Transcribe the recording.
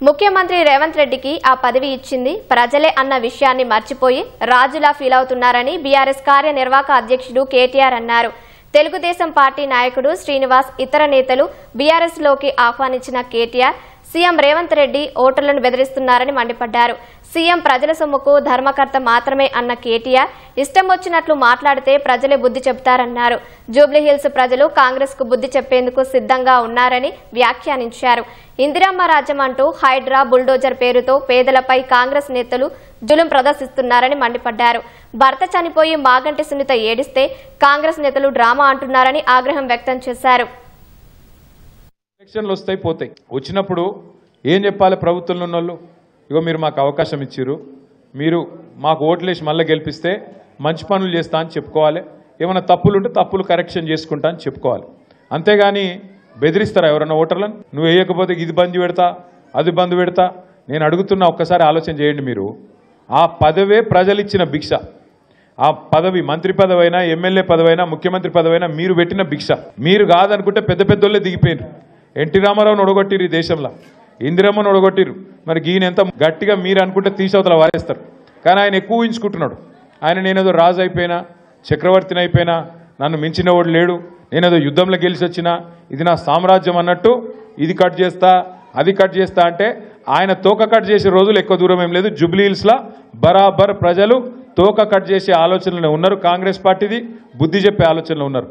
ముఖ్యమంత్రి రేవంత్ రెడ్డికి ఆ పదవి ఇచ్చింది ప్రజలే అన్న విషయాన్ని మర్చిపోయి రాజులా ఫీల్ అవుతున్నారని బీఆర్ఎస్ కార్యనిర్వాహక అధ్యక్షుడు కేటీఆర్ అన్నారు. తెలుగుదేశం పార్టీ నాయకుడు శ్రీనివాస్ ఇతర నేతలు బీఆర్ఎస్ లోకి ఆహ్వానించిన కేటీఆర్ సీఎం రేవంత్ రెడ్డి ఓటర్లను బెదిరిస్తున్నారని మండిపడ్డారు. సీఎం ప్రజల సొమ్ముకు ధర్మకర్త మాత్రమే అన్న కేటీఆర్ ఇష్టం వచ్చినట్లు మాట్లాడితే ప్రజలే బుద్ధి చెబుతారన్నారు. జూబ్లీహిల్స్ ప్రజలు కాంగ్రెస్ కు బుద్ధి చెప్పేందుకు సిద్ధంగా ఉన్నారని వ్యాఖ్యానించారు. ఇందిరమ్మ రాజ్యం అంటూ హైడ్రా బుల్డోజర్ పేరుతో పేదలపై కాంగ్రెస్ నేతలు జులుం ప్రదర్శిస్తున్నారని మండిపడ్డారు. భర్త చనిపోయి మాగంటి సునీత ఏడిస్తే కాంగ్రెస్ నేతలు డ్రామా అంటున్నారని ఆగ్రహం వ్యక్తం చేశారు. ఎలక్షన్లు వస్తాయి పోతాయి, వచ్చినప్పుడు ఏం చెప్పాలి ప్రభుత్వంలో ఉన్నోళ్ళు? ఇగో మీరు మాకు అవకాశం ఇచ్చిర్రు, మీరు మాకు ఓట్లేసి మళ్ళీ గెలిపిస్తే మంచి పనులు చేస్తా అని చెప్పుకోవాలి, ఏమైనా తప్పులు ఉంటే తప్పులు కరెక్షన్ చేసుకుంటా అని చెప్పుకోవాలి. అంతేగాని బెదిరిస్తారా ఎవరన్నా ఓటర్లను? నువ్వు వేయకపోతే ఇది బంద్ పెడతా అది బంద్ పెడతా. నేను అడుగుతున్నా, ఒక్కసారి ఆలోచన చేయండి. మీరు ఆ పదవే ప్రజలు ఇచ్చిన భిక్ష. ఆ పదవి మంత్రి పదవైనా ఎమ్మెల్యే పదవైనా ముఖ్యమంత్రి పదవైనా మీరు పెట్టిన భిక్ష. మీరు కాదనుకుంటే పెద్ద పెద్దోళ్ళే దిగిపోయినారు. ఎన్టీ రామారావుని ఒడగొట్టిరు, ఈ దేశంలో ఇందిరమ్మను ఒడగొట్టిరు. మరి ఈయన ఎంత గట్టిగా మీరు అనుకుంటే తీసవతల వారేస్తారు. కానీ ఆయన ఎక్కువ ఊహించుకుంటున్నాడు. ఆయన నేనేదో రాజు అయిపోయినా చక్రవర్తిని అయిపోయినా నన్ను మించిన వాడు లేడు, నేనేదో యుద్ధంలో గెలిచి వచ్చినా ఇది నా సామ్రాజ్యం అన్నట్టు ఇది కట్ చేస్తా అది కట్ చేస్తా అంటే ఆయన తోక కట్ చేసే రోజులు ఎక్కువ దూరం ఏం లేదు. జూబ్లీహిల్స్లో బరాబర్ ప్రజలు తోక కట్ చేసే ఆలోచనలో ఉన్నారు. కాంగ్రెస్ పార్టీది బుద్ధి చెప్పే ఆలోచనలో ఉన్నారు.